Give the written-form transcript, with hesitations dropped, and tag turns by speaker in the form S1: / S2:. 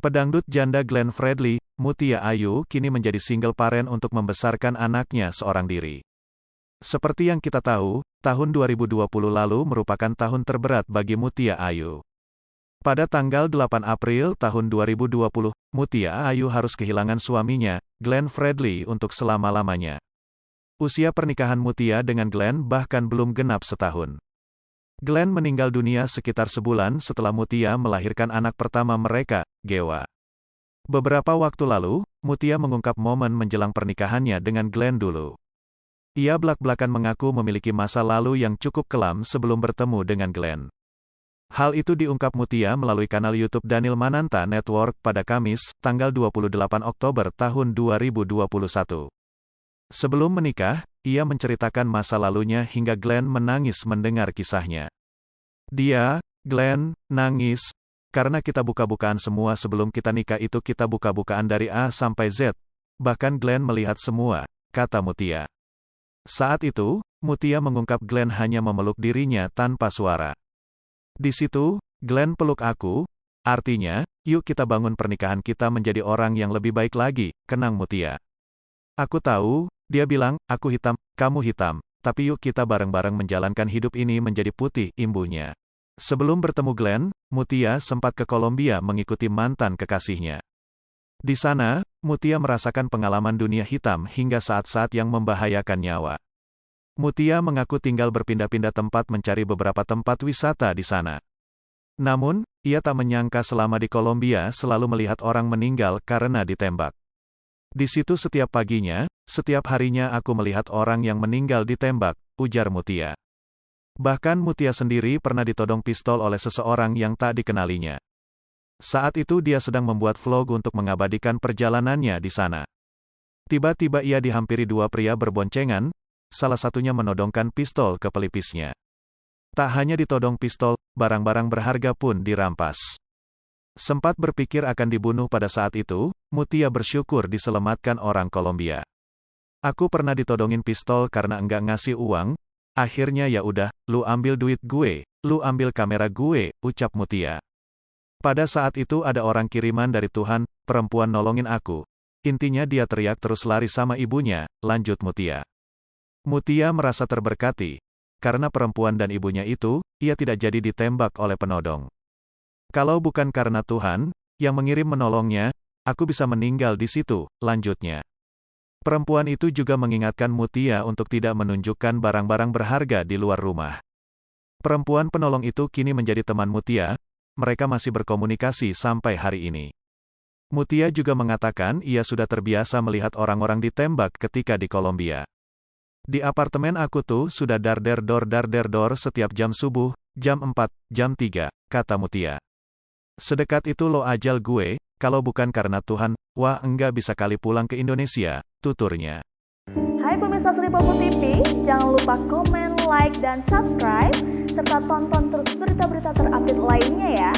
S1: Pedangdut janda Glenn Fredly, Mutia Ayu, kini menjadi single parent untuk membesarkan anaknya seorang diri. Seperti yang kita tahu, tahun 2020 lalu merupakan tahun terberat bagi Mutia Ayu. Pada tanggal 8 April tahun 2020, Mutia Ayu harus kehilangan suaminya, Glenn Fredly, untuk selama-lamanya. Usia pernikahan Mutia dengan Glenn bahkan belum genap setahun. Glenn meninggal dunia sekitar sebulan setelah Mutia melahirkan anak pertama mereka, Gewa. Beberapa waktu lalu, Mutia mengungkap momen menjelang pernikahannya dengan Glenn dulu. Ia belak-belakan mengaku memiliki masa lalu yang cukup kelam sebelum bertemu dengan Glenn. Hal itu diungkap Mutia melalui kanal YouTube Daniel Mananta Network pada Kamis, tanggal 28 Oktober tahun 2021. Sebelum menikah, ia menceritakan masa lalunya hingga Glenn menangis mendengar kisahnya. Dia, Glenn, nangis, karena kita buka-bukaan semua sebelum kita nikah itu kita buka-bukaan dari A sampai Z. Bahkan Glenn melihat semua, kata Mutia. Saat itu, Mutia mengungkap Glenn hanya memeluk dirinya tanpa suara. Di situ, Glenn peluk aku, artinya, yuk kita bangun pernikahan kita menjadi orang yang lebih baik lagi, kenang Mutia. Aku tahu, dia bilang, aku hitam, kamu hitam, tapi yuk kita bareng-bareng menjalankan hidup ini menjadi putih, imbuhnya. Sebelum bertemu Glenn, Mutia sempat ke Kolombia mengikuti mantan kekasihnya. Di sana, Mutia merasakan pengalaman dunia hitam hingga saat-saat yang membahayakan nyawa. Mutia mengaku tinggal berpindah-pindah tempat mencari beberapa tempat wisata di sana. Namun, ia tak menyangka selama di Kolombia selalu melihat orang meninggal karena ditembak. Di situ setiap paginya, setiap harinya aku melihat orang yang meninggal ditembak, ujar Mutia. Bahkan Mutia sendiri pernah ditodong pistol oleh seseorang yang tak dikenalinya. Saat itu dia sedang membuat vlog untuk mengabadikan perjalanannya di sana. Tiba-tiba ia dihampiri dua pria berboncengan, salah satunya menodongkan pistol ke pelipisnya. Tak hanya ditodong pistol, barang-barang berharga pun dirampas. Sempat berpikir akan dibunuh pada saat itu, Mutia bersyukur diselamatkan orang Kolombia. Aku pernah ditodongin pistol karena enggak ngasih uang, akhirnya ya udah, lu ambil duit gue, lu ambil kamera gue, ucap Mutia. Pada saat itu ada orang kiriman dari Tuhan, perempuan nolongin aku. Intinya dia teriak terus lari sama ibunya, lanjut Mutia. Mutia merasa terberkati, karena perempuan dan ibunya itu, ia tidak jadi ditembak oleh penodong. Kalau bukan karena Tuhan, yang mengirim menolongnya, aku bisa meninggal di situ, lanjutnya. Perempuan itu juga mengingatkan Mutia untuk tidak menunjukkan barang-barang berharga di luar rumah. Perempuan penolong itu kini menjadi teman Mutia, mereka masih berkomunikasi sampai hari ini. Mutia juga mengatakan ia sudah terbiasa melihat orang-orang ditembak ketika di Kolombia. Di apartemen aku tuh sudah dar-der-dor setiap jam subuh, jam 4, jam 3, kata Mutia. Sedekat itu lo ajal gue, kalau bukan karena Tuhan, wah enggak bisa kali pulang ke Indonesia, tuturnya.
S2: Hai pemirsa Sri Popo TV, jangan lupa komen, like, dan subscribe, serta tonton terus berita-berita terupdate lainnya ya.